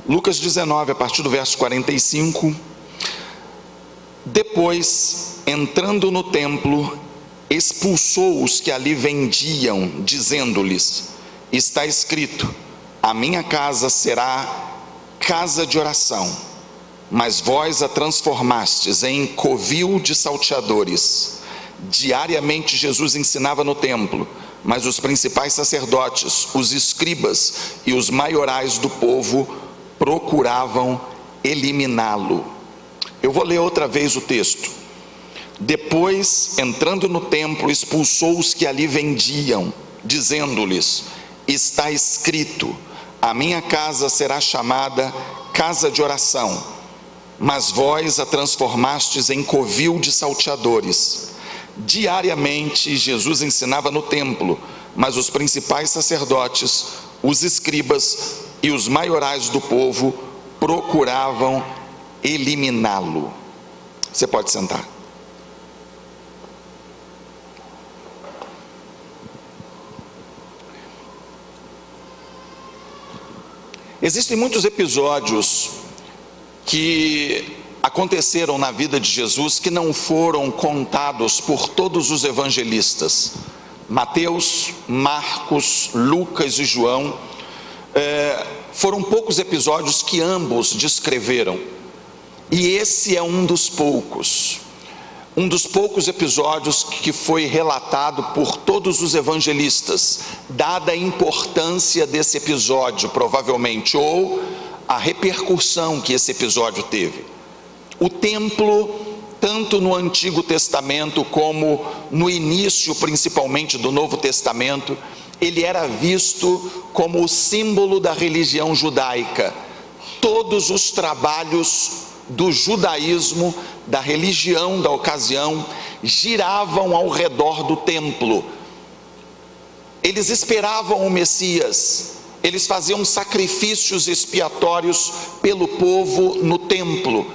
Lucas 19, a partir do verso 45. Depois, entrando no templo, expulsou os que ali vendiam, dizendo-lhes: está escrito, a minha casa será casa de oração, mas vós a transformastes em covil de salteadores. Diariamente Jesus ensinava no templo, mas os principais sacerdotes, os escribas e os maiorais do povo procuravam eliminá-lo. Eu vou ler outra vez o texto. Depois, entrando no templo, expulsou os que ali vendiam, dizendo-lhes: está escrito, a minha casa será chamada casa de oração, mas vós a transformastes em covil de salteadores. Diariamente Jesus ensinava no templo, mas os principais sacerdotes, os escribas e os maiorais do povo procuravam eliminá-lo. Você pode sentar. Existem muitos episódios que aconteceram na vida de Jesus que não foram contados por todos os evangelistas. Mateus, Marcos, Lucas e João, foram poucos episódios que ambos descreveram. E esse é um dos poucos episódios que foi relatado por todos os evangelistas, dada a importância desse episódio, provavelmente, ou a repercussão que esse episódio teve. O templo, tanto no Antigo Testamento como no início, principalmente, do Novo Testamento, ele era visto como o símbolo da religião judaica. Todos os trabalhos do judaísmo, da religião da ocasião, giravam ao redor do templo. Eles esperavam o Messias, eles faziam sacrifícios expiatórios pelo povo no templo,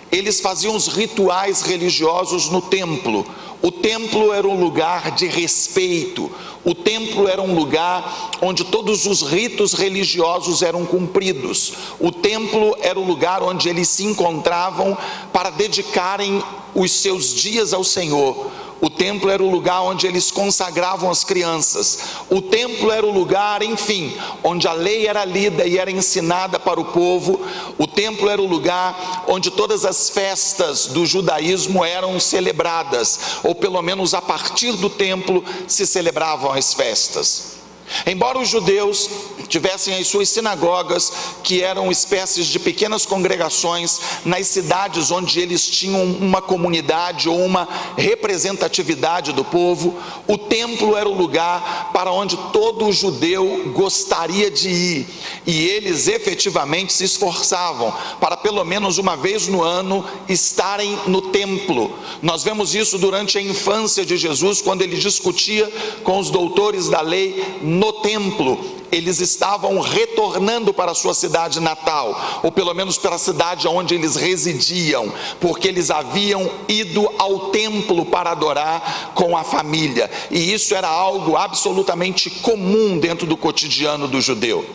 eles faziam os rituais religiosos no templo. O templo era um lugar de respeito, o templo era um lugar onde todos os ritos religiosos eram cumpridos, o templo era o lugar onde eles se encontravam para dedicarem os seus dias ao Senhor. O templo era o lugar onde eles consagravam as crianças. O templo era o lugar, enfim, onde a lei era lida e era ensinada para o povo. O templo era o lugar onde todas as festas do judaísmo eram celebradas, ou pelo menos a partir do templo se celebravam as festas. Embora os judeus tivessem as suas sinagogas, que eram espécies de pequenas congregações nas cidades onde eles tinham uma comunidade ou uma representatividade do povo, o templo era o lugar para onde todo judeu gostaria de ir, e eles efetivamente se esforçavam para pelo menos uma vez no ano estarem no templo. Nós vemos isso durante a infância de Jesus, quando ele discutia com os doutores da lei no templo. Eles estavam retornando para a sua cidade natal, ou pelo menos para a cidade onde eles residiam, porque eles haviam ido ao templo para adorar com a família, e isso era algo absolutamente comum dentro do cotidiano do judeu.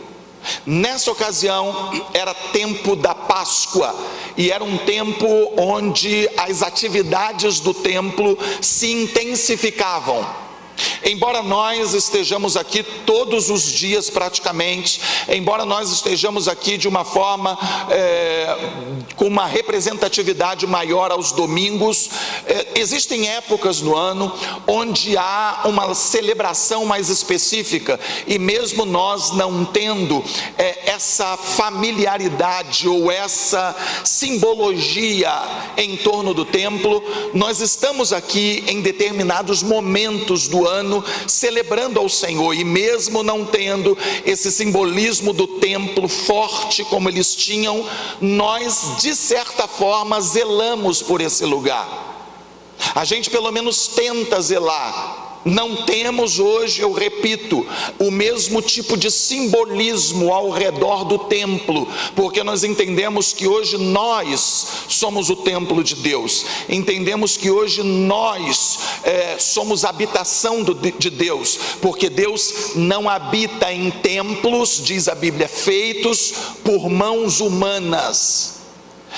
Nessa ocasião era tempo da Páscoa, e era um tempo onde as atividades do templo se intensificavam. Embora nós estejamos aqui todos os dias praticamente, embora nós estejamos aqui de uma forma, com uma representatividade maior aos domingos, existem épocas no ano onde há uma celebração mais específica, e mesmo nós não tendo essa familiaridade ou essa simbologia em torno do templo, nós estamos aqui em determinados momentos do ano celebrando ao Senhor, e mesmo não tendo esse simbolismo do templo forte como eles tinham, nós de certa forma zelamos por esse lugar. A gente pelo menos tenta zelar. não temos hoje, eu repito, o mesmo tipo de simbolismo ao redor do templo, porque nós entendemos que hoje nós somos o templo de Deus, entendemos que hoje nós somos a habitação de Deus, porque Deus não habita em templos, diz a Bíblia, feitos por mãos humanas.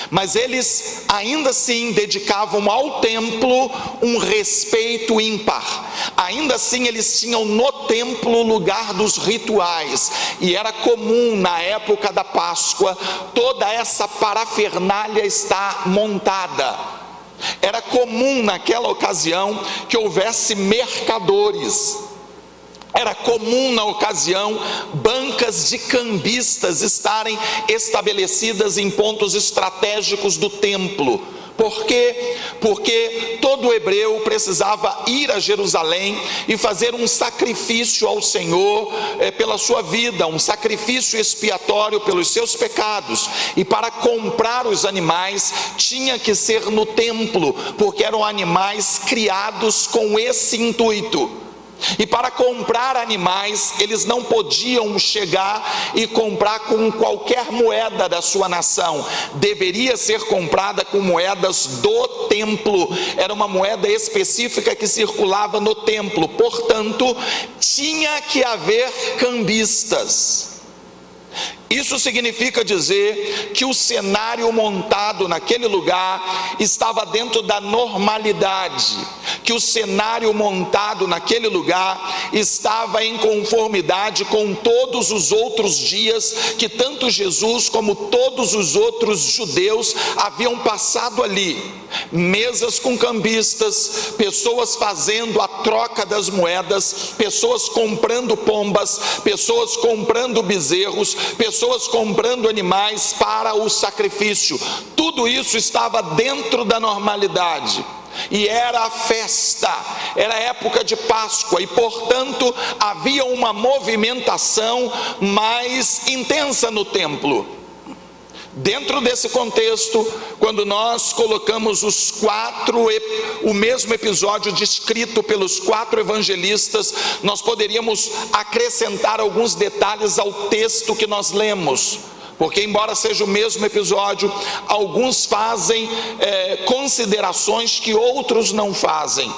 Mas eles ainda assim dedicavam ao templo um respeito ímpar. Ainda assim eles tinham no templo o lugar dos rituais, e era comum na época da Páscoa toda essa parafernália estar montada. Era comum naquela ocasião que houvesse mercadores. Era comum na ocasião bancas de cambistas estarem estabelecidas em pontos estratégicos do templo. Por quê? Porque todo hebreu precisava ir a Jerusalém e fazer um sacrifício ao Senhor pela sua vida, um sacrifício expiatório pelos seus pecados. E para comprar os animais tinha que ser no templo, porque eram animais criados com esse intuito. E para comprar animais, eles não podiam chegar e comprar com qualquer moeda da sua nação, deveria ser comprada com moedas do templo, era uma moeda específica que circulava no templo, portanto, tinha que haver cambistas. Isso significa dizer que o cenário montado naquele lugar estava dentro da normalidade, que o cenário montado naquele lugar estava em conformidade com todos os outros dias que tanto Jesus como todos os outros judeus haviam passado ali. Mesas com cambistas, pessoas fazendo a troca das moedas, pessoas comprando pombas, pessoas comprando bezerros, pessoas comprando animais para o sacrifício. Tudo isso estava dentro da normalidade. E era a festa, era a época de Páscoa, e portanto havia uma movimentação mais intensa no templo. Dentro desse contexto, quando nós colocamos o mesmo episódio descrito pelos 4 evangelistas, nós poderíamos acrescentar alguns detalhes ao texto que nós lemos, porque embora seja o mesmo episódio, alguns fazem considerações que outros não fazem.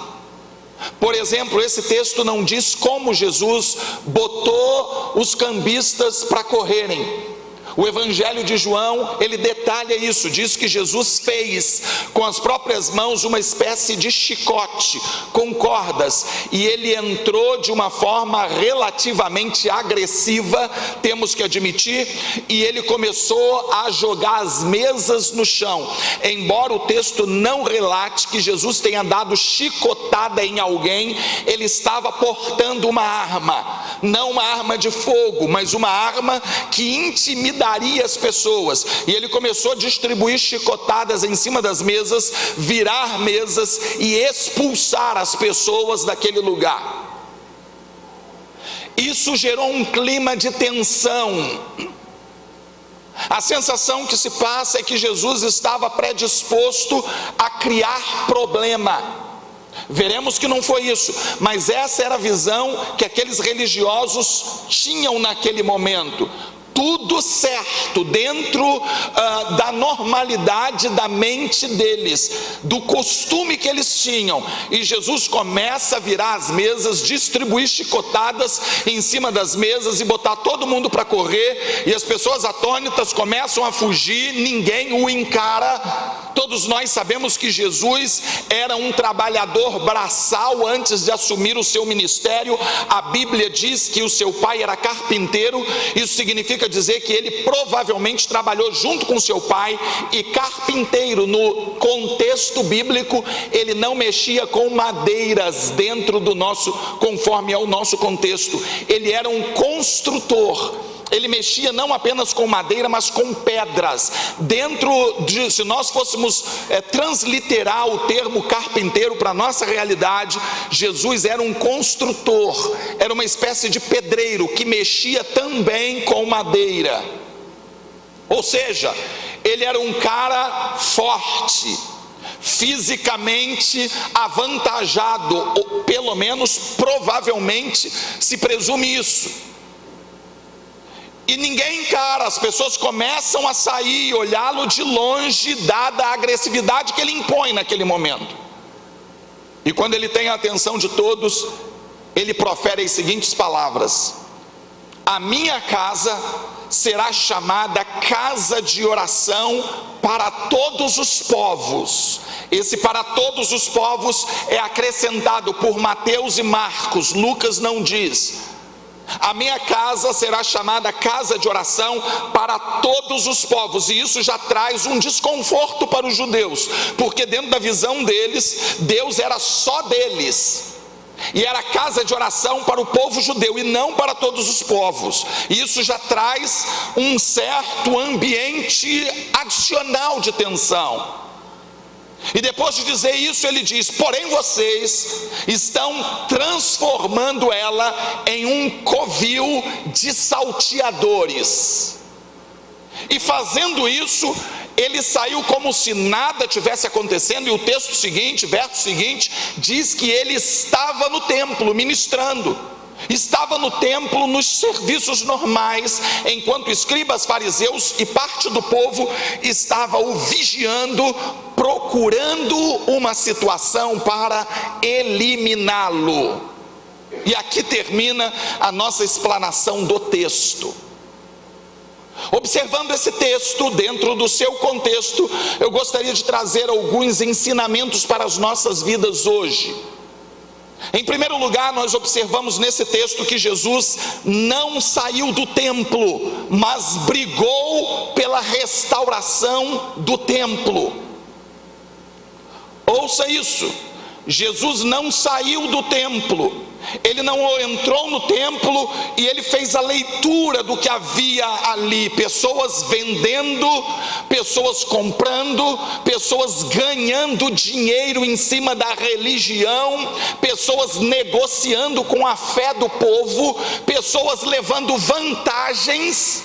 Por exemplo, esse texto não diz como Jesus botou os cambistas para correrem. O Evangelho de João, ele detalha isso, diz que Jesus fez com as próprias mãos uma espécie de chicote com cordas, e ele entrou de uma forma relativamente agressiva, temos que admitir, e ele começou a jogar as mesas no chão, embora o texto não relate que Jesus tenha dado chicotada em alguém, ele estava portando uma arma, não uma arma de fogo, mas uma arma que intimidaria as pessoas, e ele começou a distribuir chicotadas em cima das mesas, virar mesas e expulsar as pessoas daquele lugar. Isso gerou um clima de tensão. A sensação que se passa é que Jesus estava predisposto a criar problema. Veremos que não foi isso, mas essa era a visão que aqueles religiosos tinham naquele momento. Tudo certo, dentro da normalidade da mente deles, do costume que eles tinham, e Jesus começa a virar as mesas, distribuir chicotadas em cima das mesas e botar todo mundo para correr, e as pessoas atônitas começam a fugir, ninguém o encara. Todos nós sabemos que Jesus era um trabalhador braçal antes de assumir o seu ministério. A Bíblia diz que o seu pai era carpinteiro, isso significa dizer que ele provavelmente trabalhou junto com seu pai, e carpinteiro no contexto bíblico, ele não mexia com madeiras dentro do conforme ao nosso contexto, ele era um construtor. Ele mexia não apenas com madeira, mas com pedras. Se nós fôssemos transliterar o termo carpinteiro para a nossa realidade, Jesus era um construtor, era uma espécie de pedreiro que mexia também com madeira. Ou seja, ele era um cara forte, fisicamente avantajado, ou pelo menos provavelmente se presume isso. E ninguém encara, as pessoas começam a sair e olhá-lo de longe, dada a agressividade que ele impõe naquele momento. E quando ele tem a atenção de todos, ele profere as seguintes palavras: a minha casa será chamada casa de oração para todos os povos. Esse para todos os povos é acrescentado por Mateus e Marcos, Lucas não diz. A minha casa será chamada casa de oração para todos os povos, e isso já traz um desconforto para os judeus, porque dentro da visão deles, Deus era só deles, e era casa de oração para o povo judeu e não para todos os povos. E isso já traz um certo ambiente adicional de tensão. E depois de dizer isso, ele diz: porém vocês estão transformando ela em um covil de salteadores. E fazendo isso, ele saiu como se nada tivesse acontecendo. E o texto seguinte, verso seguinte, diz que ele estava no templo ministrando. Estava no templo nos serviços normais, enquanto escribas, fariseus e parte do povo estava o vigiando, procurando uma situação para eliminá-lo. E aqui termina a nossa explanação do texto. Observando esse texto dentro do seu contexto, eu gostaria de trazer alguns ensinamentos para as nossas vidas hoje. Em primeiro lugar, nós observamos nesse texto que Jesus não saiu do templo, mas brigou pela restauração do templo. Ouça isso: Jesus não saiu do templo, ele não entrou no templo e ele fez a leitura do que havia ali: pessoas vendendo, pessoas comprando, pessoas ganhando dinheiro em cima da religião, pessoas negociando com a fé do povo, pessoas levando vantagens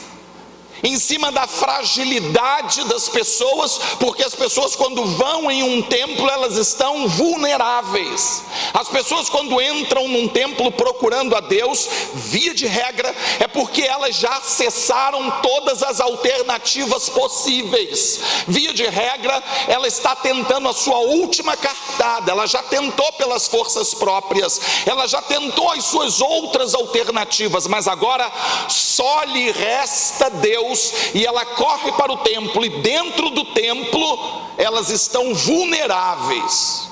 em cima da fragilidade das pessoas, porque as pessoas, quando vão em um templo, elas estão vulneráveis. As pessoas, quando entram num templo procurando a Deus, via de regra, é porque elas já acessaram todas as alternativas possíveis. Via de regra, ela está tentando a sua última cartada, ela já tentou pelas forças próprias, ela já tentou as suas outras alternativas, mas agora só lhe resta Deus. E ela corre para o templo, e dentro do templo elas estão vulneráveis.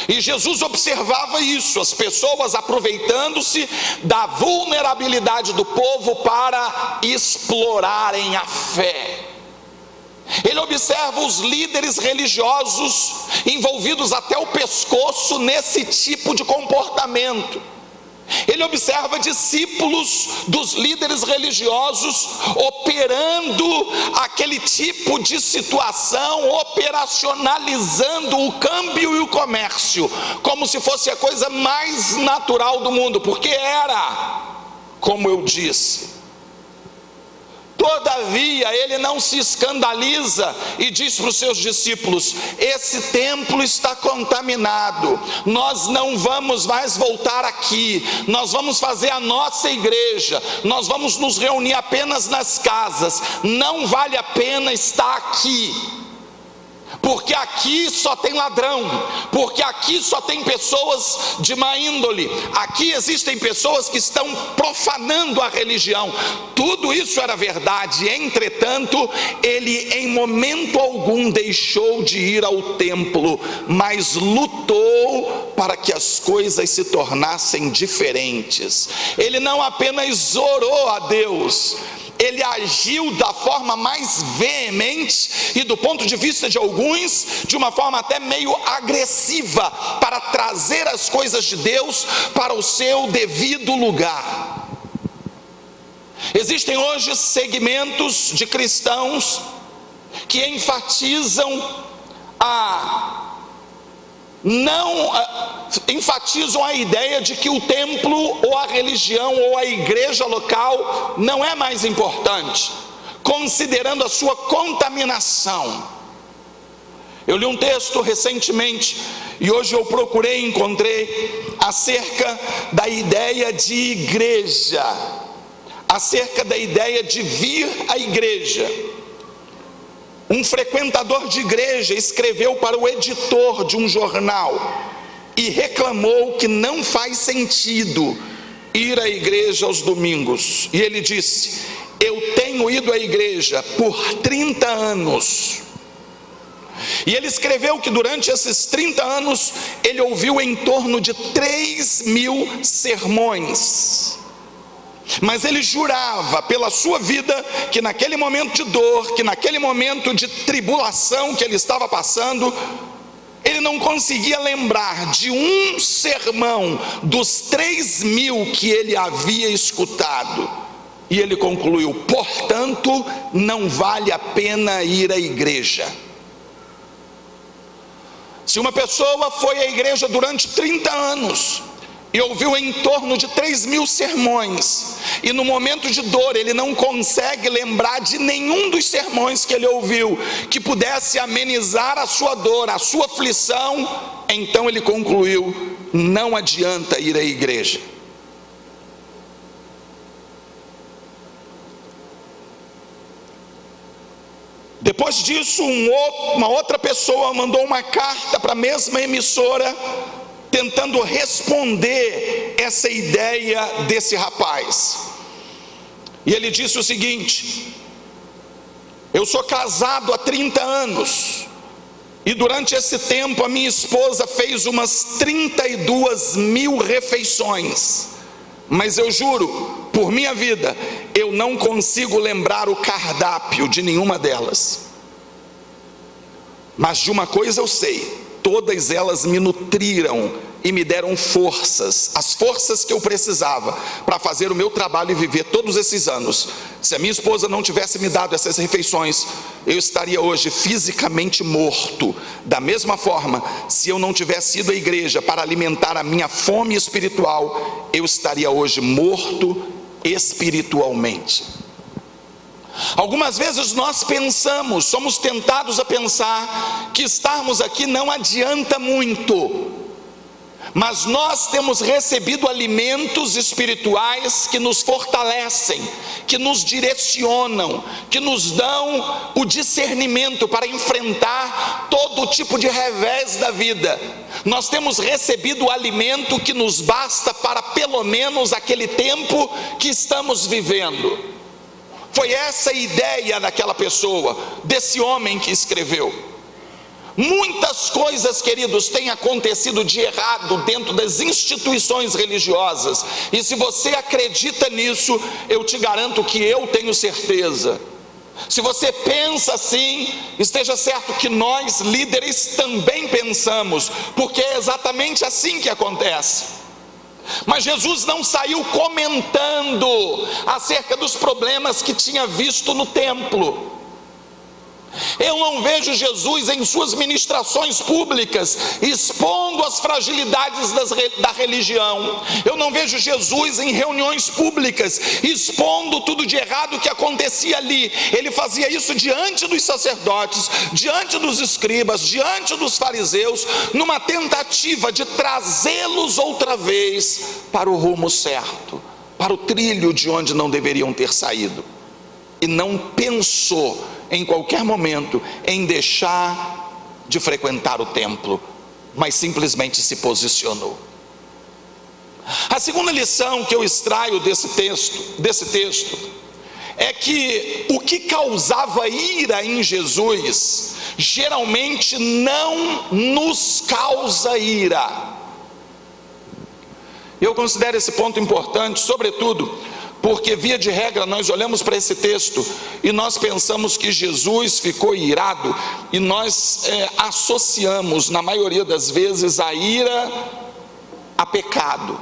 E Jesus observava isso, as pessoas aproveitando-se da vulnerabilidade do povo para explorarem a fé. Ele observa os líderes religiosos envolvidos até o pescoço nesse tipo de comportamento. Ele observa discípulos dos líderes religiosos operando aquele tipo de situação, operacionalizando o câmbio e o comércio, como se fosse a coisa mais natural do mundo, porque era, como eu disse. Todavia, ele não se escandaliza e diz para os seus discípulos: esse templo está contaminado, nós não vamos mais voltar aqui, nós vamos fazer a nossa igreja, nós vamos nos reunir apenas nas casas, não vale a pena estar aqui, porque aqui só tem ladrão, porque aqui só tem pessoas de má índole, aqui existem pessoas que estão profanando a religião. Tudo isso era verdade, entretanto, ele em momento algum deixou de ir ao templo, mas lutou para que as coisas se tornassem diferentes. Ele não apenas orou a Deus, ele agiu da forma mais veemente e, do ponto de vista de alguns, de uma forma até meio agressiva, para trazer as coisas de Deus para o seu devido lugar. Existem hoje segmentos de cristãos que enfatizam enfatizam a ideia de que o templo ou a religião ou a igreja local não é mais importante, considerando a sua contaminação. Eu li um texto recentemente e hoje eu procurei e encontrei acerca da ideia de igreja, acerca da ideia de vir à igreja. Um frequentador de igreja escreveu para o editor de um jornal e reclamou que não faz sentido ir à igreja aos domingos. E ele disse: eu tenho ido à igreja por 30 anos. E ele escreveu que durante esses 30 anos ele ouviu em torno de 3.000 sermões. Mas ele jurava pela sua vida que naquele momento de dor, que naquele momento de tribulação que ele estava passando, ele não conseguia lembrar de um sermão dos 3.000 que ele havia escutado. E ele concluiu: portanto, não vale a pena ir à igreja. Se uma pessoa foi à igreja durante 30 anos e ouviu em torno de 3.000 sermões, e no momento de dor ele não consegue lembrar de nenhum dos sermões que ele ouviu que pudesse amenizar a sua dor, a sua aflição, então ele concluiu: não adianta ir à igreja. Depois disso, uma outra pessoa mandou uma carta para a mesma emissora, tentando responder essa ideia desse rapaz. E ele disse o seguinte: eu sou casado há 30 anos, e durante esse tempo a minha esposa fez umas 32.000 refeições, mas eu juro, por minha vida, eu não consigo lembrar o cardápio de nenhuma delas. Mas de uma coisa eu sei: todas elas me nutriram e me deram forças, as forças que eu precisava para fazer o meu trabalho e viver todos esses anos. Se a minha esposa não tivesse me dado essas refeições, eu estaria hoje fisicamente morto. Da mesma forma, se eu não tivesse ido à igreja para alimentar a minha fome espiritual, eu estaria hoje morto espiritualmente. Algumas vezes nós pensamos, somos tentados a pensar que estarmos aqui não adianta muito, mas nós temos recebido alimentos espirituais que nos fortalecem, que nos direcionam, que nos dão o discernimento para enfrentar todo tipo de revés da vida. Nós temos recebido o alimento que nos basta para pelo menos aquele tempo que estamos vivendo. Foi essa a ideia daquela pessoa, desse homem que escreveu. Muitas coisas, queridos, têm acontecido de errado dentro das instituições religiosas, e se você acredita nisso, eu te garanto que eu tenho certeza. Se você pensa assim, esteja certo que nós líderes também pensamos, porque é exatamente assim que acontece. Mas Jesus não saiu comentando acerca dos problemas que tinha visto no templo. Eu não vejo Jesus em suas ministrações públicas expondo as fragilidades da religião. Eu não vejo Jesus em reuniões públicas expondo tudo de errado que acontecia ali. Ele fazia isso diante dos sacerdotes, diante dos escribas, diante dos fariseus, numa tentativa de trazê-los outra vez para o rumo certo, para o trilho de onde não deveriam ter saído. E não pensou em qualquer momento em deixar de frequentar o templo, mas simplesmente se posicionou. A segunda lição que eu extraio desse texto é que o que causava ira em Jesus geralmente não nos causa ira. Eu considero esse ponto importante, sobretudo porque, via de regra, nós olhamos para esse texto e nós pensamos que Jesus ficou irado, e nós associamos, na maioria das vezes, a ira a pecado.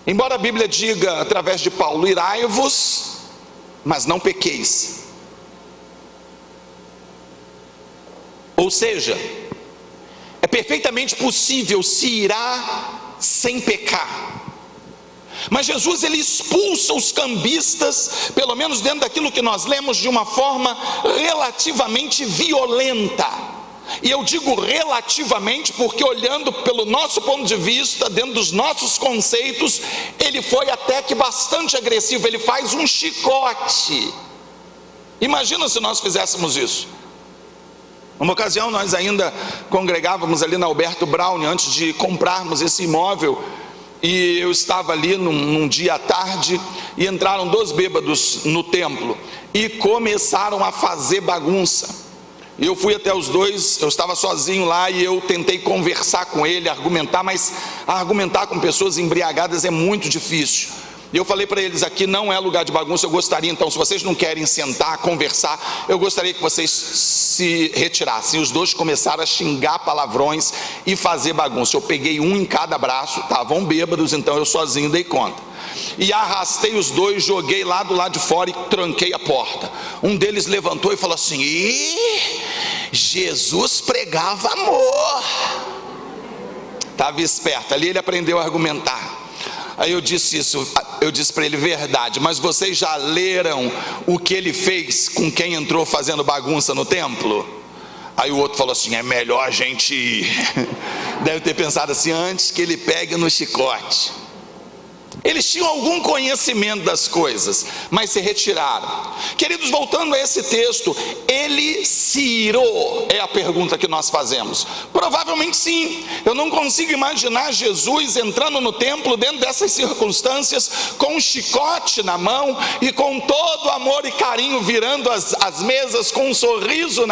Embora a Bíblia diga, através de Paulo: irai-vos, mas não pequeis. Ou seja, é perfeitamente possível se irar sem pecar. Mas Jesus, ele expulsa os cambistas, pelo menos dentro daquilo que nós lemos, de uma forma relativamente violenta. E eu digo relativamente porque, olhando pelo nosso ponto de vista, dentro dos nossos conceitos, ele foi até que bastante agressivo. Ele faz um chicote. Imagina se nós fizéssemos isso. Uma ocasião nós ainda congregávamos ali na Alberto Braun, antes de comprarmos esse imóvel, e eu estava ali num dia à tarde, e entraram 2 bêbados no templo, e começaram a fazer bagunça. E eu fui até os 2, eu estava sozinho lá, e eu tentei conversar com ele, argumentar, mas argumentar com pessoas embriagadas é muito difícil. E eu falei para eles: aqui não é lugar de bagunça, eu gostaria, então, se vocês não querem sentar, conversar, eu gostaria que vocês se retirassem. E os 2 começaram a xingar palavrões e fazer bagunça. Eu peguei um em cada braço, estavam bêbados, então eu sozinho dei conta. E arrastei os 2, joguei lá do lado de fora e tranquei a porta. Um deles levantou e falou assim: Jesus pregava amor. Estava esperto, ali ele aprendeu a argumentar. Aí eu disse para ele: verdade, mas vocês já leram o que ele fez com quem entrou fazendo bagunça no templo? Aí o outro falou assim: é melhor a gente ir. Deve ter pensado assim: antes que ele pegue no chicote. Eles tinham algum conhecimento das coisas, mas se retiraram. Queridos, voltando a esse texto, ele se irou? É a pergunta que nós fazemos. Provavelmente sim. Eu não consigo imaginar Jesus entrando no templo dentro dessas circunstâncias, com um chicote na mão e com todo amor e carinho virando as mesas, com um sorriso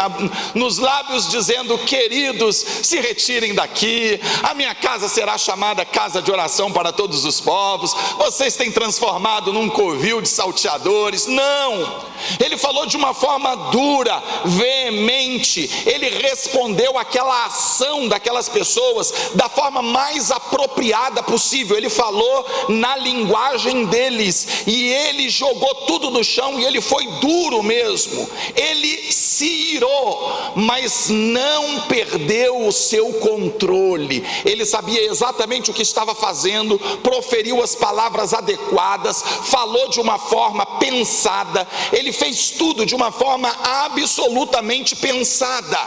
nos lábios, dizendo: queridos, se retirem daqui, a minha casa será chamada casa de oração para todos os povos. Vocês têm transformado num covil de salteadores. Não, ele falou de uma forma dura, veemente. Ele respondeu àquela ação daquelas pessoas da forma mais apropriada possível. Ele falou na linguagem deles, e ele jogou tudo no chão, e ele foi duro mesmo. Ele se irou, mas não perdeu o seu controle. Ele sabia exatamente o que estava fazendo, proferiu as palavras adequadas, falou de uma forma pensada. Ele fez tudo de uma forma absolutamente pensada.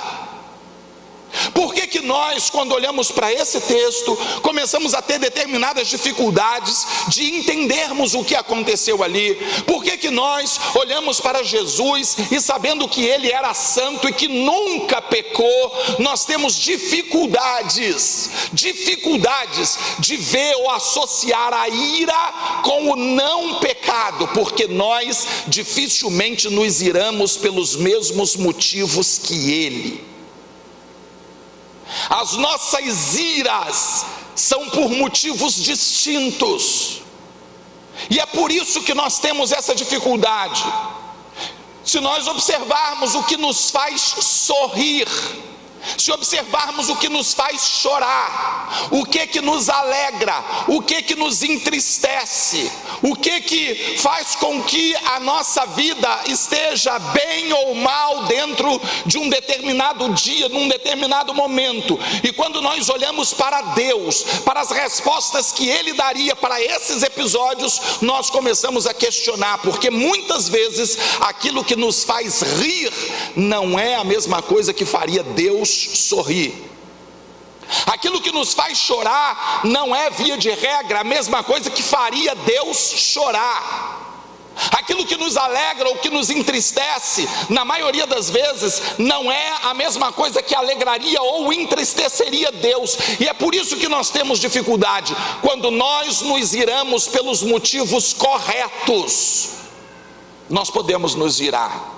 Por que nós, quando olhamos para esse texto, começamos a ter determinadas dificuldades de entendermos o que aconteceu ali? Por que nós olhamos para Jesus e, sabendo que ele era santo e que nunca pecou, nós temos dificuldades de ver ou associar a ira com o não pecado? Porque nós dificilmente nos iramos pelos mesmos motivos que ele. As nossas iras são por motivos distintos, e é por isso que nós temos essa dificuldade. Se nós observarmos o que nos faz sorrir, se observarmos o que nos faz chorar, o que nos alegra, o que nos entristece, o que faz com que a nossa vida esteja bem ou mal dentro de um determinado dia, num determinado momento, e quando nós olhamos para Deus, para as respostas que Ele daria para esses episódios, nós começamos a questionar, porque muitas vezes aquilo que nos faz rir não é a mesma coisa que faria Deus sorrir. Aquilo que nos faz chorar não é, via de regra, a mesma coisa que faria Deus chorar. Aquilo que nos alegra ou que nos entristece, na maioria das vezes, não é a mesma coisa que alegraria ou entristeceria Deus. E é por isso que nós temos dificuldade. Quando nós nos iramos pelos motivos corretos, nós podemos nos irar.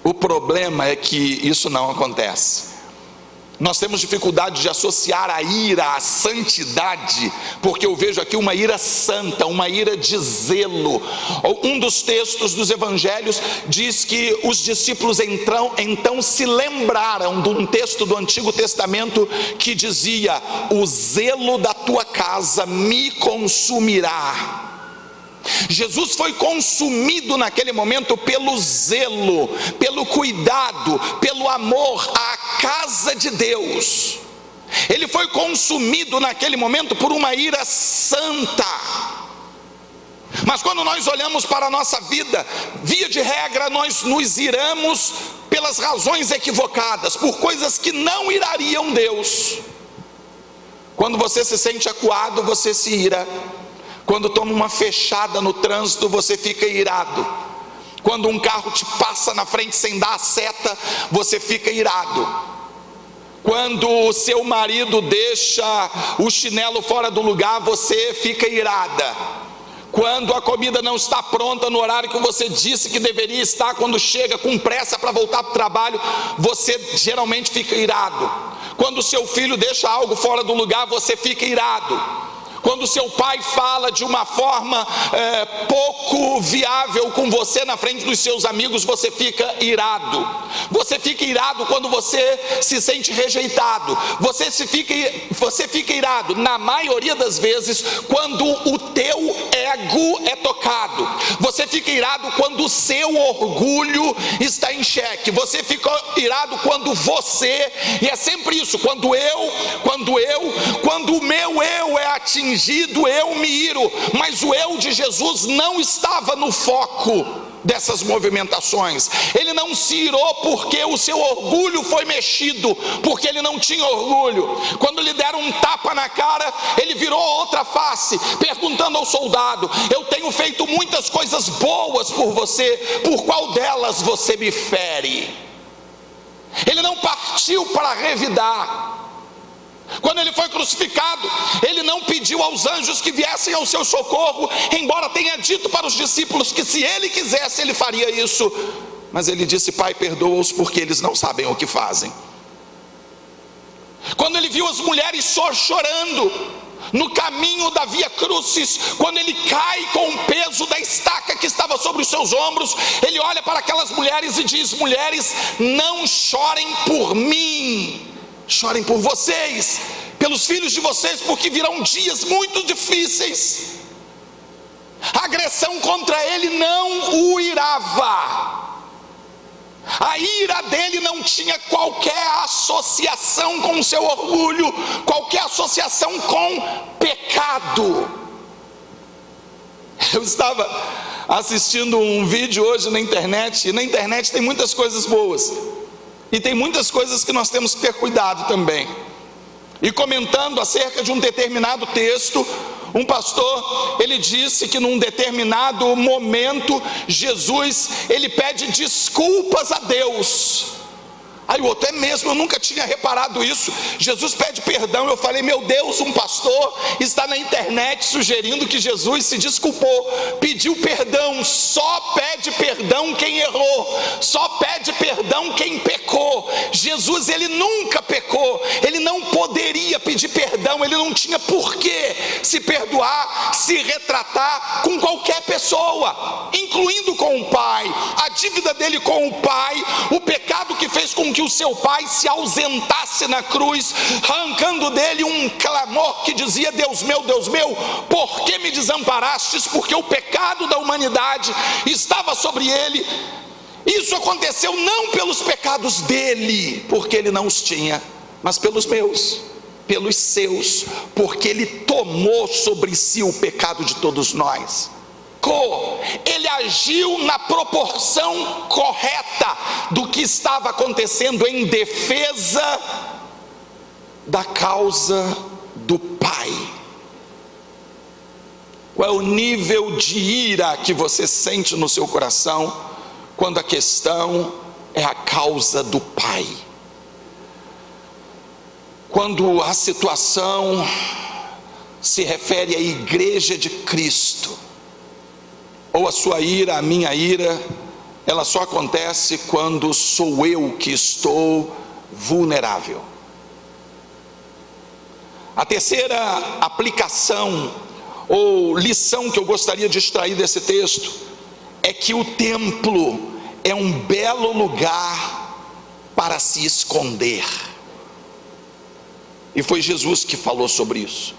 O problema é que isso não acontece. Nós temos dificuldade de associar a ira à santidade, porque eu vejo aqui uma ira santa, uma ira de zelo. Um dos textos dos evangelhos diz que os discípulos então se lembraram de um texto do Antigo Testamento que dizia: o zelo da tua casa me consumirá. Jesus foi consumido naquele momento pelo zelo, pelo cuidado, pelo amor à casa de Deus. Ele foi consumido naquele momento por uma ira santa. Mas quando nós olhamos para a nossa vida, via de regra, nós nos iramos pelas razões equivocadas, por coisas que não irariam Deus. Quando você se sente acuado, você se ira. Quando toma uma fechada no trânsito, você fica irado. Quando um carro te passa na frente sem dar a seta, você fica irado. Quando o seu marido deixa o chinelo fora do lugar, você fica irada. Quando a comida não está pronta no horário que você disse que deveria estar, quando chega com pressa para voltar para o trabalho, você geralmente fica irado. Quando o seu filho deixa algo fora do lugar, você fica irado. Quando o seu pai fala de uma forma pouco viável com você na frente dos seus amigos, você fica irado. Você fica irado quando você se sente rejeitado. Você fica irado, na maioria das vezes, quando o teu ego é tocado. Você fica irado quando o seu orgulho está em xeque. Você fica irado quando você, e é sempre isso, quando o meu eu é atingido, eu me iro. Mas o eu de Jesus não estava no foco dessas movimentações. Ele não se irou porque o seu orgulho foi mexido, porque ele não tinha orgulho. Quando lhe deram um tapa na cara, ele virou outra face, perguntando ao soldado: eu tenho feito muitas coisas boas por você, por qual delas você me fere? Ele não partiu para revidar. Quando ele foi crucificado, ele não pediu aos anjos que viessem ao seu socorro, embora tenha dito para os discípulos que se ele quisesse, ele faria isso. Mas ele disse: Pai, perdoa-os porque eles não sabem o que fazem. Quando ele viu as mulheres só chorando no caminho da Via Crucis, quando ele cai com o peso da estaca que estava sobre os seus ombros, ele olha para aquelas mulheres e diz: mulheres, não chorem por mim, chorem por vocês, pelos filhos de vocês, porque virão dias muito difíceis. A agressão contra ele não o irava. A ira dele não tinha qualquer associação com o seu orgulho, qualquer associação com pecado. Eu estava assistindo um vídeo hoje na internet, e na internet tem muitas coisas boas, e tem muitas coisas que nós temos que ter cuidado também. E comentando acerca de um determinado texto, um pastor, ele disse que num determinado momento, Jesus, ele pede desculpas a Deus. Aí o outro: é mesmo, eu nunca tinha reparado isso. Jesus pede perdão. Eu falei: meu Deus, um pastor está na internet sugerindo que Jesus se desculpou, pediu perdão. Só pede perdão quem errou, só pede perdão quem pecou. Jesus, ele nunca pecou, ele não poderia pedir perdão, ele não tinha por que se perdoar, se retratar com qualquer pessoa, incluindo com o Pai. A dívida dele com o Pai, o pecado que fez com que o seu pai se ausentasse na cruz, arrancando dele um clamor que dizia: Deus meu, por que me desamparastes? Porque o pecado da humanidade estava sobre ele. Isso aconteceu não pelos pecados dele, porque ele não os tinha, mas pelos meus, pelos seus, porque ele tomou sobre si o pecado de todos nós. Ele agiu na proporção correta do que estava acontecendo em defesa da causa do Pai. Qual é o nível de ira que você sente no seu coração quando a questão é a causa do Pai? Quando a situação se refere à igreja de Cristo, ou a sua ira, a minha ira, ela só acontece quando sou eu que estou vulnerável. A terceira aplicação ou lição que eu gostaria de extrair desse texto é que o templo é um belo lugar para se esconder. E foi Jesus que falou sobre isso.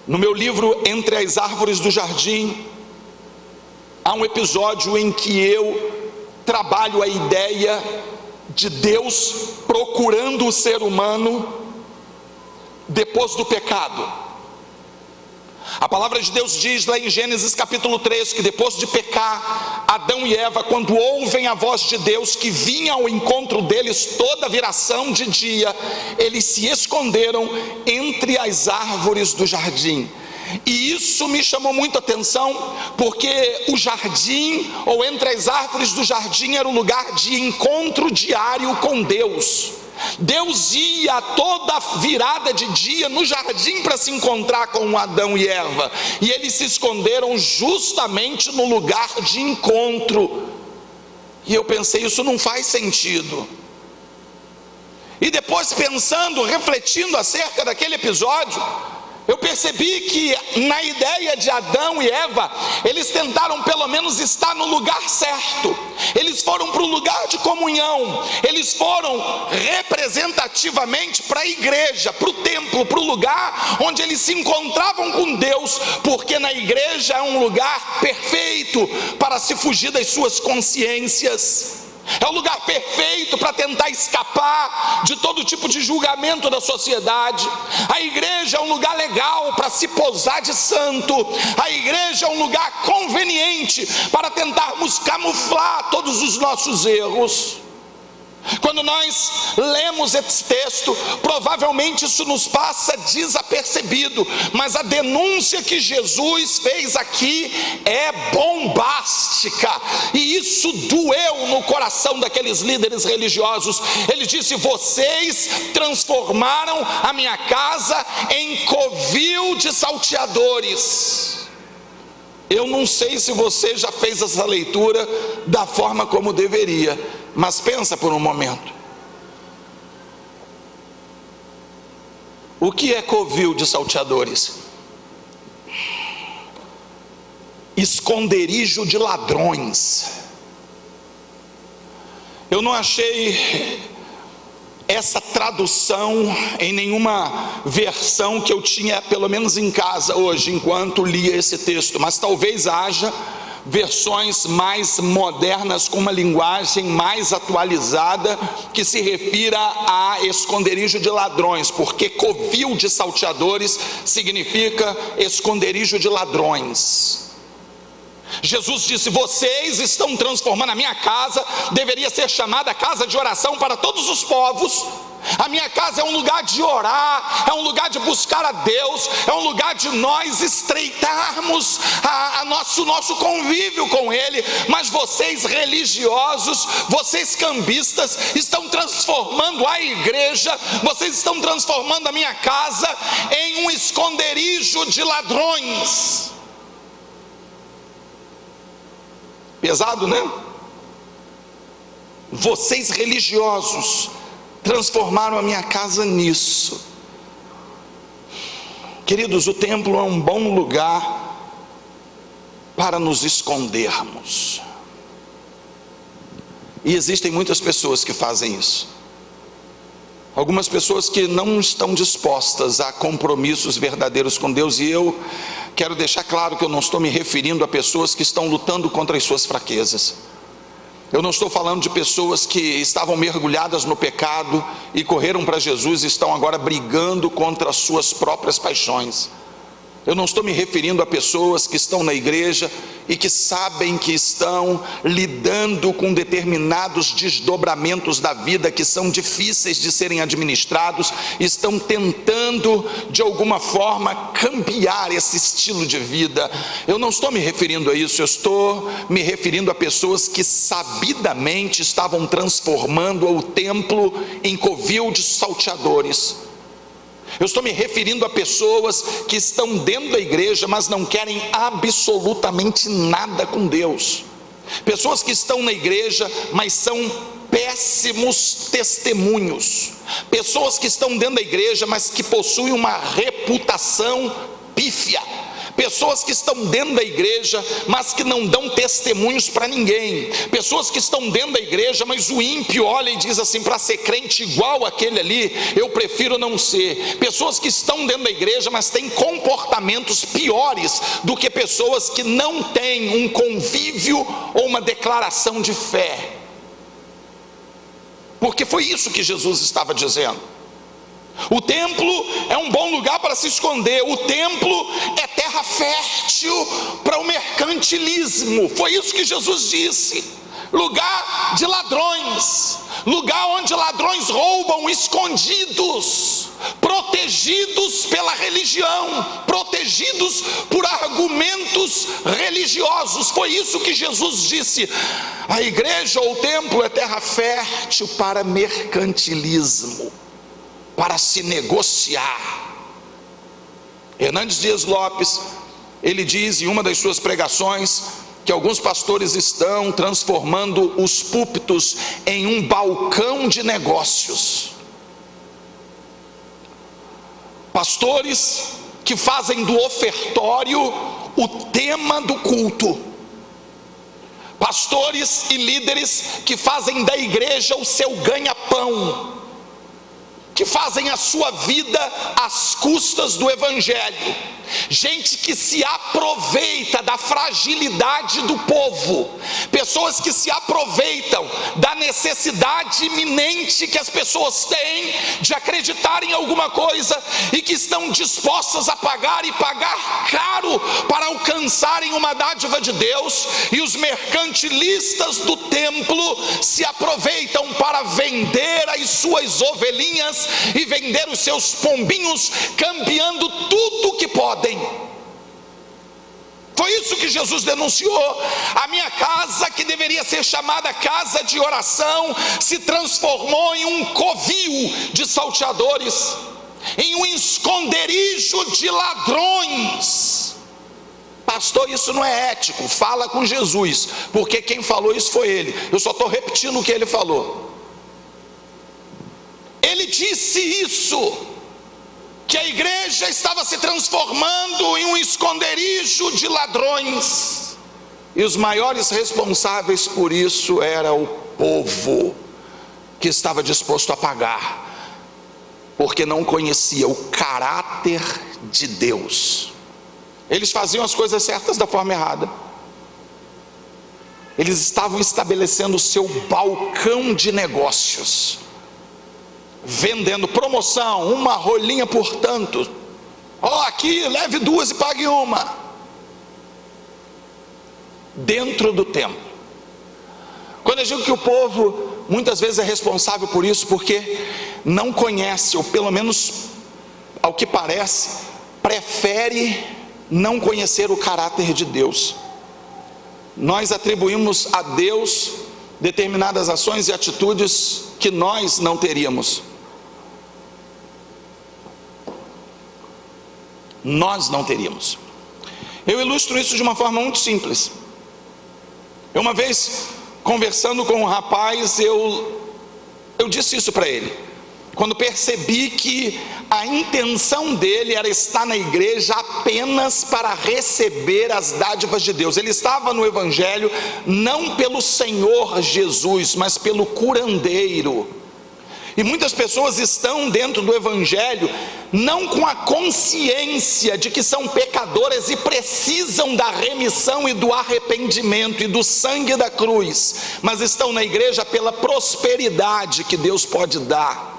No meu livro Entre as Árvores do Jardim, há um episódio em que eu trabalho a ideia de Deus procurando o ser humano depois do pecado. A palavra de Deus diz lá em Gênesis capítulo 3, que depois de pecar, Adão e Eva, quando ouvem a voz de Deus, que vinha ao encontro deles toda a viração de dia, eles se esconderam entre as árvores do jardim. E isso me chamou muito a atenção, porque o jardim, ou entre as árvores do jardim, era um lugar de encontro diário com Deus. Deus ia toda virada de dia no jardim para se encontrar com Adão e Eva, e eles se esconderam justamente no lugar de encontro. E eu pensei, isso não faz sentido. E depois, pensando, refletindo acerca daquele episódio, eu percebi que na ideia de Adão e Eva, eles tentaram pelo menos estar no lugar certo. Eles foram para o lugar de comunhão, eles foram representativamente para a igreja, para o templo, para o lugar onde eles se encontravam com Deus, porque na igreja é um lugar perfeito para se fugir das suas consciências. É o lugar perfeito para tentar escapar de todo tipo de julgamento da sociedade. A igreja é um lugar legal para se posar de santo. A igreja é um lugar conveniente para tentarmos camuflar todos os nossos erros. Quando nós lemos esse texto, provavelmente isso nos passa desapercebido, mas a denúncia que Jesus fez aqui é bombástica, e isso doeu no coração daqueles líderes religiosos. Ele disse: vocês transformaram a minha casa em covil de salteadores. Eu não sei se você já fez essa leitura da forma como deveria, mas pensa por um momento. O que é covil de salteadores? Esconderijo de ladrões. Eu não achei essa tradução em nenhuma versão que eu tinha, pelo menos em casa hoje, enquanto lia esse texto, mas talvez haja versões mais modernas, com uma linguagem mais atualizada, que se refira a esconderijo de ladrões, porque covil de salteadores significa esconderijo de ladrões. Jesus disse: vocês estão transformando a minha casa, deveria ser chamada casa de oração para todos os povos. A minha casa é um lugar de orar, é um lugar de buscar a Deus, é um lugar de nós estreitarmos nosso convívio com Ele. Mas vocês religiosos, vocês cambistas, estão transformando a igreja, vocês estão transformando a minha casa em um esconderijo de ladrões. Pesado, né? Vocês religiosos transformaram a minha casa nisso. Queridos, o templo é um bom lugar para nos escondermos. E existem muitas pessoas que fazem isso. Algumas pessoas que não estão dispostas a compromissos verdadeiros com Deus. E eu quero deixar claro que eu não estou me referindo a pessoas que estão lutando contra as suas fraquezas. Eu não estou falando de pessoas que estavam mergulhadas no pecado e correram para Jesus e estão agora brigando contra as suas próprias paixões. Eu não estou me referindo a pessoas que estão na igreja e que sabem que estão lidando com determinados desdobramentos da vida que são difíceis de serem administrados, estão tentando de alguma forma cambiar esse estilo de vida. Eu não estou me referindo a isso, eu estou me referindo a pessoas que sabidamente estavam transformando o templo em covil de salteadores. Eu estou me referindo a pessoas que estão dentro da igreja, mas não querem absolutamente nada com Deus. Pessoas que estão na igreja, mas são péssimos testemunhos. Pessoas que estão dentro da igreja, mas que possuem uma reputação pífia. Pessoas que estão dentro da igreja, mas que não dão testemunhos para ninguém. Pessoas que estão dentro da igreja, mas o ímpio olha e diz assim: para ser crente igual aquele ali, eu prefiro não ser. Pessoas que estão dentro da igreja, mas têm comportamentos piores do que pessoas que não têm um convívio ou uma declaração de fé. Porque foi isso que Jesus estava dizendo. O templo é um bom lugar para se esconder. O templo é terra fértil para o mercantilismo. Foi isso que Jesus disse. Lugar de ladrões, lugar onde ladrões roubam escondidos, protegidos pela religião, protegidos por argumentos religiosos. Foi isso que Jesus disse. A igreja ou o templo é terra fértil para mercantilismo, para se negociar. Hernandes Dias Lopes, ele diz em uma das suas pregações que alguns pastores estão transformando os púlpitos em um balcão de negócios. Pastores que fazem do ofertório o tema do culto. Pastores e líderes que fazem da igreja o seu ganha-pão, que fazem a sua vida às custas do evangelho. Gente que se aproveita da fragilidade do povo, pessoas que se aproveitam da necessidade iminente que as pessoas têm de acreditar em alguma coisa e que estão dispostas a pagar e pagar caro para alcançarem uma dádiva de Deus. E os mercantilistas do templo se aproveitam para vender as suas ovelhinhas e vender os seus pombinhos, cambiando tudo que podem. Foi isso que Jesus denunciou. A minha casa, que deveria ser chamada casa de oração, se transformou em um covil de salteadores, em um esconderijo de ladrões. Pastor, isso não é ético. Fala com Jesus, porque quem falou isso foi ele. Eu só estou repetindo o que ele falou. Ele disse isso, que a igreja estava se transformando em um esconderijo de ladrões, e os maiores responsáveis por isso era o povo, que estava disposto a pagar, porque não conhecia o caráter de Deus. Eles faziam as coisas certas da forma errada. Eles estavam estabelecendo o seu balcão de negócios, vendendo promoção, uma rolinha por tanto. Aqui, leve duas e pague uma. Dentro do templo. Quando eu digo que o povo muitas vezes é responsável por isso, porque não conhece, ou pelo menos ao que parece, prefere não conhecer o caráter de Deus. Nós atribuímos a Deus determinadas ações e atitudes que nós não teríamos. Nós não teríamos. Eu ilustro isso de uma forma muito simples. Eu, uma vez, conversando com um rapaz, eu disse isso para ele. Quando percebi que a intenção dele era estar na igreja apenas para receber as dádivas de Deus. Ele estava no evangelho não pelo Senhor Jesus, mas pelo curandeiro. E muitas pessoas estão dentro do evangelho não com a consciência de que são pecadoras e precisam da remissão e do arrependimento e do sangue da cruz, mas estão na igreja pela prosperidade que Deus pode dar.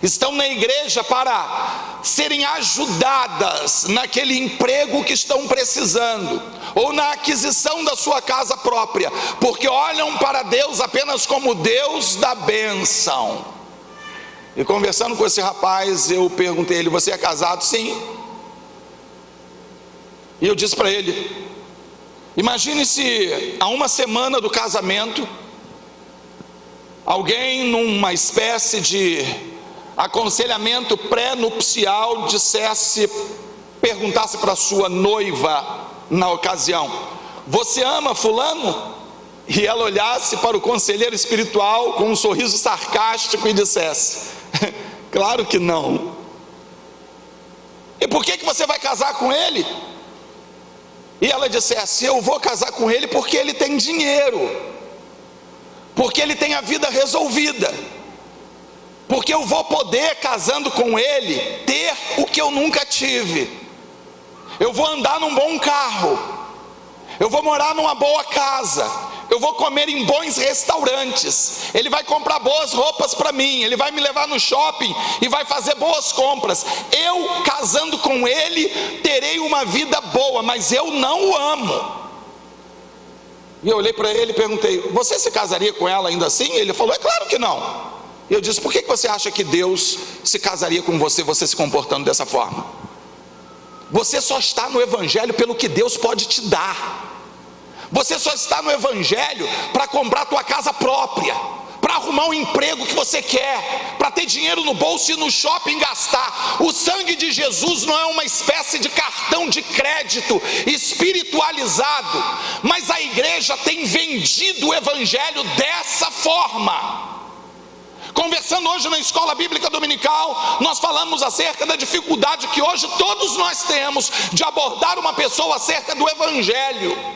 Estão na igreja para serem ajudadas naquele emprego que estão precisando, ou na aquisição da sua casa própria, porque olham para Deus apenas como Deus da bênção. E conversando com esse rapaz, eu perguntei a ele: você é casado? Sim. E eu disse para ele: imagine se há uma semana do casamento, alguém numa espécie de aconselhamento pré-nupcial perguntasse para sua noiva na ocasião: você ama fulano? E ela olhasse para o conselheiro espiritual com um sorriso sarcástico e dissesse: claro que não. E por que você vai casar com ele? E ela dissesse: eu vou casar com ele porque ele tem dinheiro, porque ele tem a vida resolvida, porque eu vou poder, casando com ele, ter o que eu nunca tive. Eu vou andar num bom carro, eu vou morar numa boa casa, eu eu vou comer em bons restaurantes, ele vai comprar boas roupas para mim, ele vai me levar no shopping e vai fazer boas compras. Eu, casando com ele, terei uma vida boa, mas eu não o amo. E eu olhei para ele e perguntei: você se casaria com ela ainda assim? Ele falou: é claro que não. E eu disse: por que você acha que Deus se casaria com você, você se comportando dessa forma? Você só está no Evangelho pelo que Deus pode te dar. Você só está no Evangelho para comprar a tua casa própria, para arrumar um emprego que você quer, para ter dinheiro no bolso e ir no shopping gastar. O sangue de Jesus não é uma espécie de cartão de crédito espiritualizado, mas a igreja tem vendido o Evangelho dessa forma. Conversando hoje na escola bíblica dominical, nós falamos acerca da dificuldade que hoje todos nós temos de abordar uma pessoa acerca do Evangelho.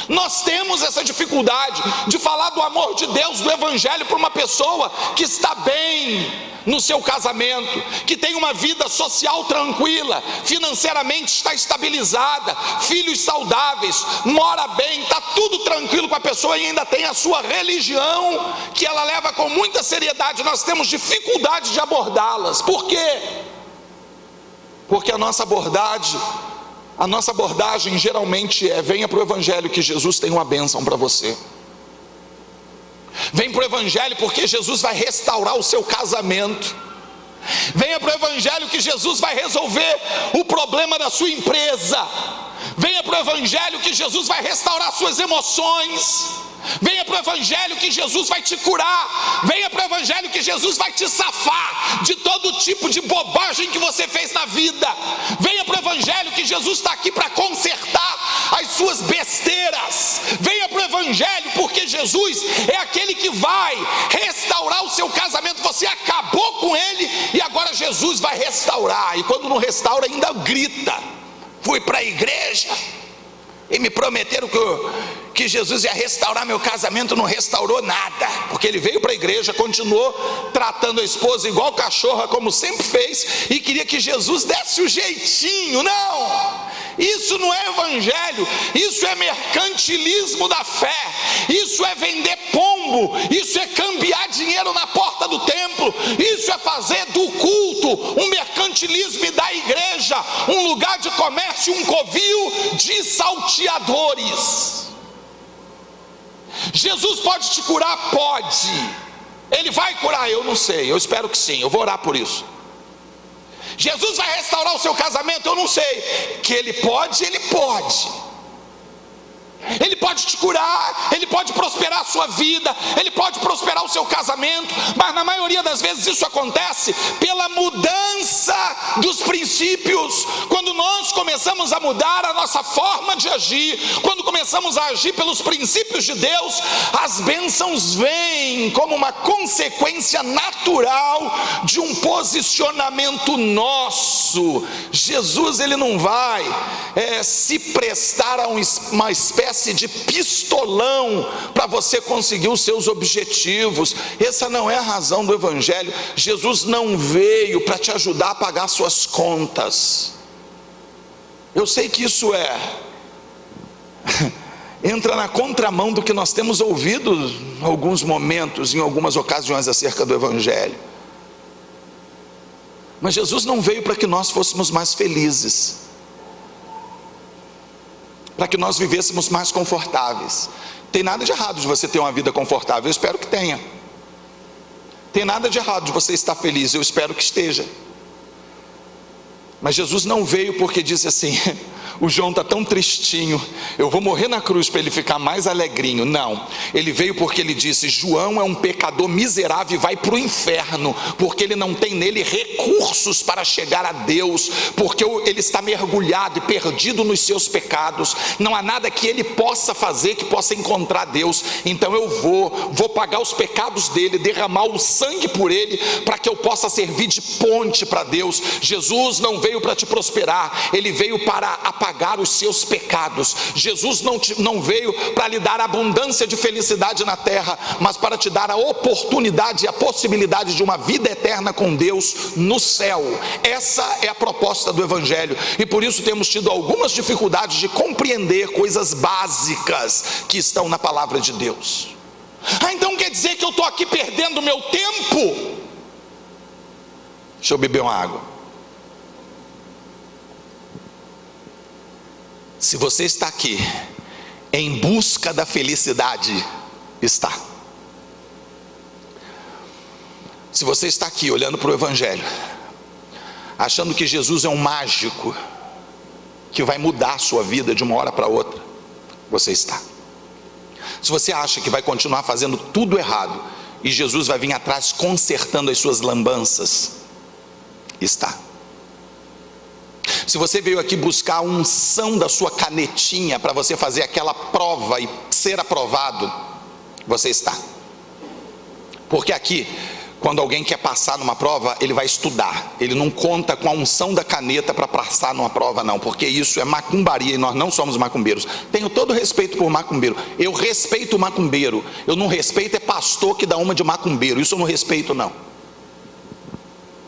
Nós temos essa dificuldade de falar do amor de Deus, do Evangelho, para uma pessoa que está bem no seu casamento, que tem uma vida social tranquila, financeiramente está estabilizada, filhos saudáveis, mora bem, está tudo tranquilo com a pessoa e ainda tem a sua religião, que ela leva com muita seriedade. Nós temos dificuldade de abordá-las. Por quê? Porque a nossa abordagem geralmente é: venha para o Evangelho que Jesus tem uma bênção para você. Vem para o Evangelho porque Jesus vai restaurar o seu casamento. Venha para o Evangelho que Jesus vai resolver o problema da sua empresa. Venha para o Evangelho que Jesus vai restaurar suas emoções. Venha para o Evangelho que Jesus vai te curar. Venha para o Evangelho que Jesus vai te safar de todo tipo de bobagem que você fez na vida. Venha para o Evangelho que Jesus está aqui para consertar as suas besteiras. Venha para o Evangelho porque Jesus é aquele que vai restaurar o seu casamento. Você acabou com ele e agora Jesus vai restaurar. E quando não restaura, ainda grita: fui para a igreja e me prometeram que Jesus ia restaurar meu casamento. Não restaurou nada, porque ele veio para a igreja, continuou tratando a esposa igual cachorra, como sempre fez, e queria que Jesus desse o jeitinho. Não, isso não é Evangelho, isso é mercantilismo da fé, isso é vender pombo, isso é cambiar dinheiro na porta do templo, isso é fazer do culto um mercantilismo e da igreja um lugar de comércio, um covil de salteadores. Jesus pode te curar? Pode. Ele vai curar? Eu não sei, eu espero que sim, eu vou orar por isso. Jesus vai restaurar o seu casamento? Eu não sei. Que ele pode, ele pode. Ele pode te curar, ele pode prosperar a sua vida, ele pode prosperar o seu casamento, mas na maioria das vezes isso acontece pela mudança dos princípios. Quando nós começamos a mudar a nossa forma de agir, quando começamos a agir pelos princípios de Deus, as bênçãos vêm como uma consequência natural de um posicionamento nosso. Jesus, ele não vai se prestar a uma espécie de pistolão para você conseguir os seus objetivos. Essa não é a razão do Evangelho. Jesus não veio para te ajudar a pagar suas contas. Eu sei que isso entra na contramão do que nós temos ouvido em alguns momentos, em algumas ocasiões acerca do Evangelho. Mas Jesus não veio para que nós fôssemos mais felizes, para que nós vivêssemos mais confortáveis. Tem nada de errado de você ter uma vida confortável, eu espero que tenha. Tem nada de errado de você estar feliz, eu espero que esteja. Mas Jesus não veio porque disse assim: o João está tão tristinho, eu vou morrer na cruz para ele ficar mais alegrinho. Não, ele veio porque ele disse: João é um pecador miserável e vai para o inferno, porque ele não tem nele recursos para chegar a Deus, porque ele está mergulhado e perdido nos seus pecados, não há nada que ele possa fazer que possa encontrar Deus. Então eu vou pagar os pecados dele, derramar o sangue por ele, para que eu possa servir de ponte para Deus. Jesus não veio para te prosperar, ele veio para apagar pagar os seus pecados. Jesus não veio para lhe dar abundância de felicidade na terra, mas para te dar a oportunidade e a possibilidade de uma vida eterna com Deus no céu. Essa é a proposta do Evangelho, e por isso temos tido algumas dificuldades de compreender coisas básicas que estão na palavra de Deus. Então quer dizer que eu estou aqui perdendo meu tempo? Deixa eu beber uma água. Se você está aqui em busca da felicidade, está. Se você está aqui olhando para o Evangelho, achando que Jesus é um mágico que vai mudar a sua vida de uma hora para outra, você está. Se você acha que vai continuar fazendo tudo errado e Jesus vai vir atrás consertando as suas lambanças, está. Se você veio aqui buscar a unção da sua canetinha para você fazer aquela prova e ser aprovado, você está. Porque aqui, quando alguém quer passar numa prova, ele vai estudar. Ele não conta com a unção da caneta para passar numa prova, não, porque isso é macumbaria e nós não somos macumbeiros. Tenho todo respeito por macumbeiro. Eu respeito o macumbeiro. Eu não respeito é pastor que dá uma de macumbeiro. Isso eu não respeito, não.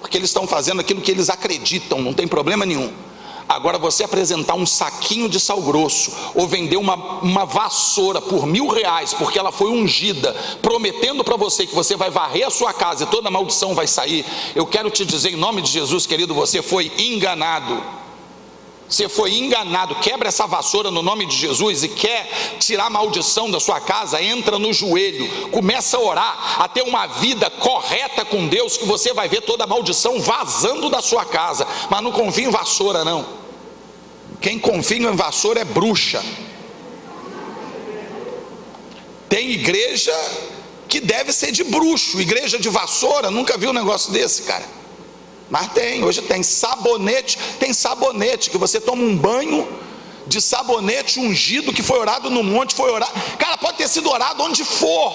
Porque eles estão fazendo aquilo que eles acreditam, não tem problema nenhum. Agora, você apresentar um saquinho de sal grosso ou vender uma vassoura por R$1.000 porque ela foi ungida, prometendo para você que você vai varrer a sua casa e toda maldição vai sair, eu quero te dizer em nome de Jesus, querido, você foi enganado. Você foi enganado. Quebra essa vassoura no nome de Jesus. E quer tirar a maldição da sua casa, entra no joelho, começa a orar, a ter uma vida correta com Deus, que você vai ver toda a maldição vazando da sua casa. Mas não confia em vassoura, não. Quem confia em vassoura é bruxa. Tem igreja que deve ser de bruxo, igreja de vassoura. Nunca vi um negócio desse, cara. Mas hoje tem sabonete que você toma um banho de sabonete ungido, que foi orado no monte, cara, pode ter sido orado onde for.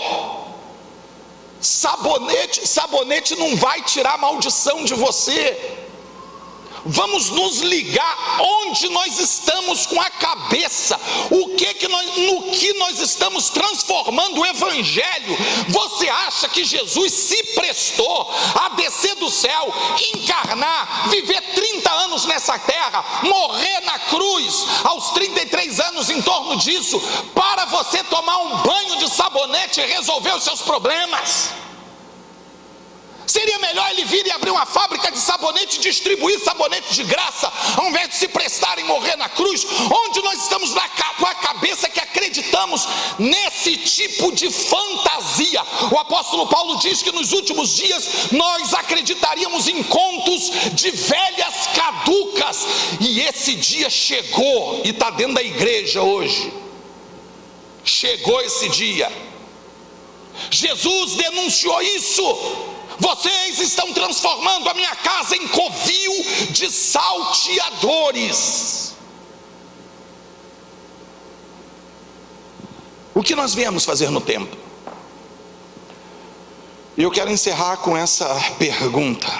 Sabonete não vai tirar a maldição de você. Vamos nos ligar onde nós estamos com a cabeça, no que nós estamos transformando o Evangelho. Você acha que Jesus se prestou a descer do céu, encarnar, viver 30 anos nessa terra, morrer na cruz aos 33 anos, em torno disso, para você tomar um banho de sabonete e resolver os seus problemas? Seria melhor ele vir e abrir uma fábrica de sabonete e distribuir sabonete de graça, ao invés de se prestarem morrer na cruz. Onde nós estamos com a cabeça que acreditamos nesse tipo de fantasia? O apóstolo Paulo diz que nos últimos dias nós acreditaríamos em contos de velhas caducas, e esse dia chegou e está dentro da igreja hoje. Chegou esse dia. Jesus denunciou isso. Vocês estão transformando a minha casa em covil de salteadores. O que nós viemos fazer no templo? E eu quero encerrar com essa pergunta.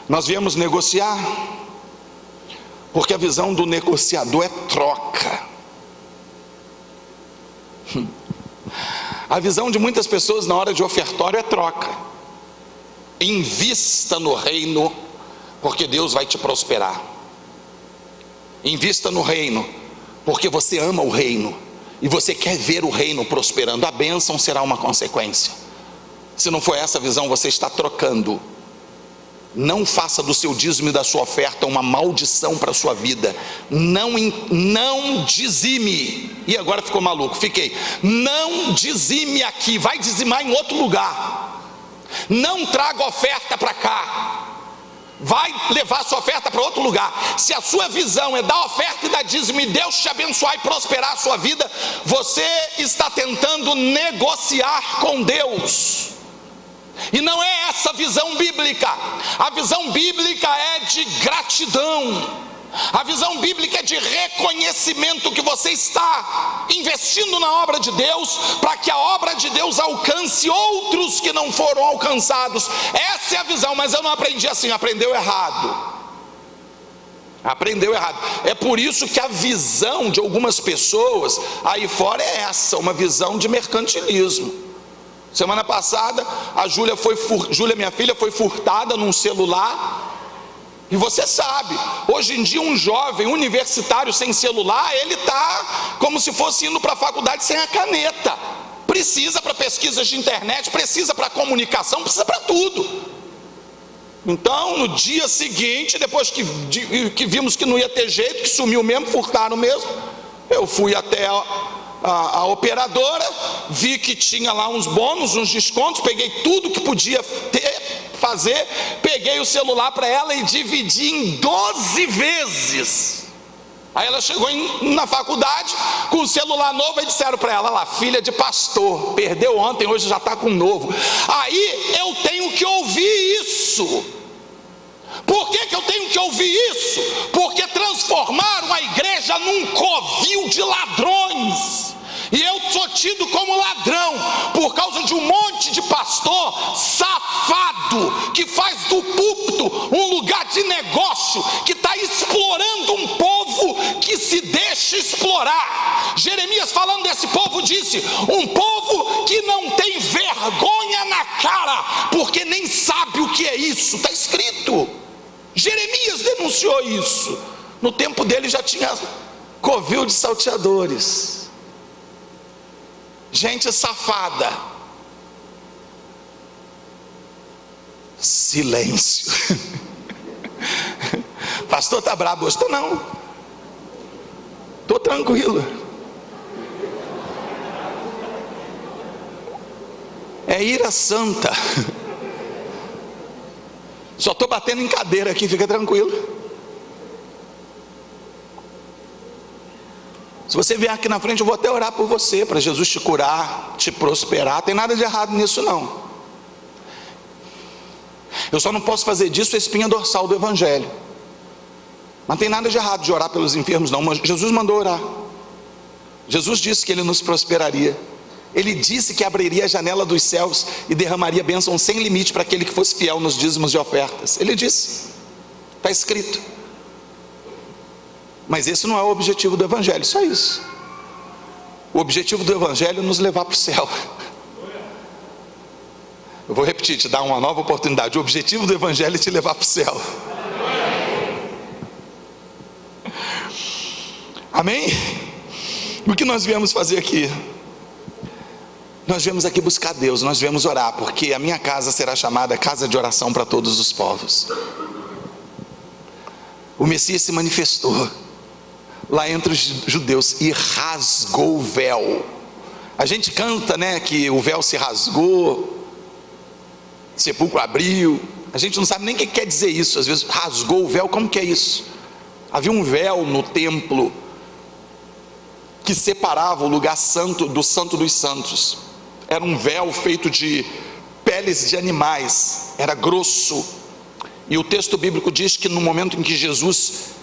Nós viemos negociar? Porque a visão do negociador é troca. A visão de muitas pessoas na hora de ofertório é troca. Invista no reino, porque Deus vai te prosperar. Invista no reino, porque você ama o reino e você quer ver o reino prosperando. A bênção será uma consequência. Se não for essa visão, você está trocando. Não faça do seu dízimo e da sua oferta uma maldição para a sua vida. Não dizime. E agora ficou maluco, fiquei. Não dizime aqui, vai dizimar em outro lugar. Não traga oferta para cá, vai levar sua oferta para outro lugar. Se a sua visão é dar oferta e dar dízimo e Deus te abençoar e prosperar a sua vida, você está tentando negociar com Deus, e não é essa a visão bíblica. A visão bíblica é de gratidão. A visão bíblica é de reconhecimento que você está investindo na obra de Deus, para que a obra de Deus alcance outros que não foram alcançados. Essa é a visão. Mas eu não aprendi assim, aprendeu errado. Aprendeu errado. É por isso que a visão de algumas pessoas aí fora é essa, uma visão de mercantilismo. Semana passada, a Júlia, minha filha, foi furtada num celular. E você sabe, hoje em dia um jovem universitário sem celular, ele está como se fosse indo para a faculdade sem a caneta. Precisa para pesquisas de internet, precisa para comunicação, precisa para tudo. Então, no dia seguinte, depois que vimos que não ia ter jeito, que sumiu mesmo, furtaram mesmo, eu fui até a operadora, vi que tinha lá uns bônus, uns descontos, peguei tudo que podia fazer, peguei o celular para ela e dividi em 12 vezes. Aí ela chegou na faculdade com o celular novo e disseram para ela lá, filha de pastor, perdeu ontem, hoje já está com um novo. Aí eu tenho que ouvir isso. Por que eu tenho que ouvir isso? Porque transformaram a igreja num covil de ladrões. E eu sou tido como ladrão por causa de um monte de pastor safado que faz do púlpito um lugar de negócio, que está explorando um povo que se deixa explorar. Jeremias, falando desse povo, disse: um povo que não tem vergonha na cara, porque nem sabe o que é isso. Está escrito. Jeremias denunciou isso. No tempo dele já tinha covil de salteadores, gente safada. Silêncio. Pastor, está brabo hoje? Estou não, estou tranquilo. É ira santa. Só estou batendo em cadeira aqui, fica tranquilo. Se você vier aqui na frente, eu vou até orar por você, para Jesus te curar, te prosperar. Tem nada de errado nisso não. Eu só não posso fazer disso a espinha dorsal do evangelho. Mas não tem nada de errado de orar pelos enfermos não. Mas Jesus mandou orar. Jesus disse que Ele nos prosperaria. Ele disse que abriria a janela dos céus e derramaria bênção sem limite para aquele que fosse fiel nos dízimos e ofertas. Ele disse, está escrito. Mas esse não é o objetivo do evangelho, só isso. O objetivo do evangelho é nos levar para o céu. Eu vou repetir, te dar uma nova oportunidade. O objetivo do evangelho é te levar para o céu. Amém? O que nós viemos fazer aqui? Nós viemos aqui buscar Deus, nós viemos orar, porque a minha casa será chamada casa de oração para todos os povos. O Messias se manifestou lá entre os judeus e rasgou o véu. A gente canta, né, que o véu se rasgou, o sepulcro abriu. A gente não sabe nem o que quer dizer isso. Às vezes, rasgou o véu, como que é isso? Havia um véu no templo que separava o lugar santo do santo dos santos. Era um véu feito de peles de animais, era grosso. E o texto bíblico diz que no momento em que Jesus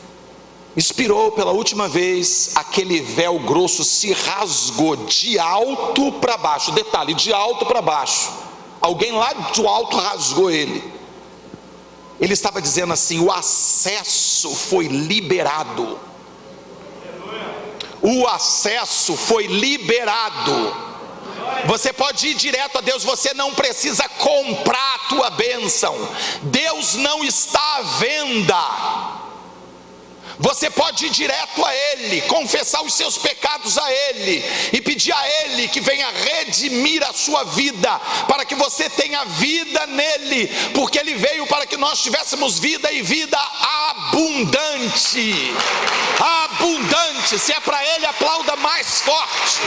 expirou pela última vez, aquele véu grosso se rasgou de alto para baixo. Detalhe, de alto para baixo. Alguém lá do alto rasgou ele. Ele estava dizendo assim: o acesso foi liberado. O acesso foi liberado. Você pode ir direto a Deus, você não precisa comprar a tua bênção. Deus não está à venda. Você pode ir direto a Ele, confessar os seus pecados a Ele e pedir a Ele que venha redimir a sua vida, para que você tenha vida nele, porque Ele veio para que nós tivéssemos vida e vida abundante. Abundante. Se é para Ele, aplauda mais forte.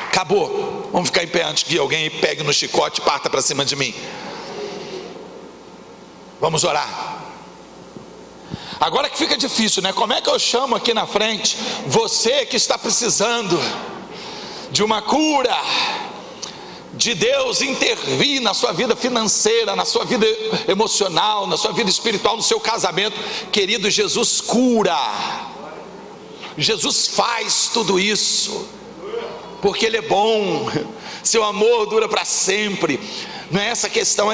Acabou. Vamos ficar em pé antes que alguém pegue no chicote e parta para cima de mim. Vamos orar. Agora que fica difícil, né? Como é que eu chamo aqui na frente você que está precisando de uma cura, de Deus intervir na sua vida financeira, na sua vida emocional, na sua vida espiritual, no seu casamento? Querido, Jesus cura. Jesus faz tudo isso, porque Ele é bom. seu amor dura para sempre. Não é essa a questão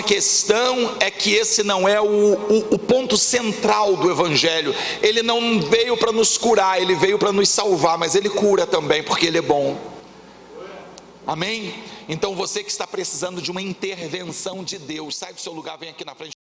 é que esse não é o ponto central do Evangelho. Ele não veio para nos curar, ele veio para nos salvar, mas ele cura também, porque ele é bom. Amém? Então você que está precisando de uma intervenção de Deus, sai do seu lugar, vem aqui na frente.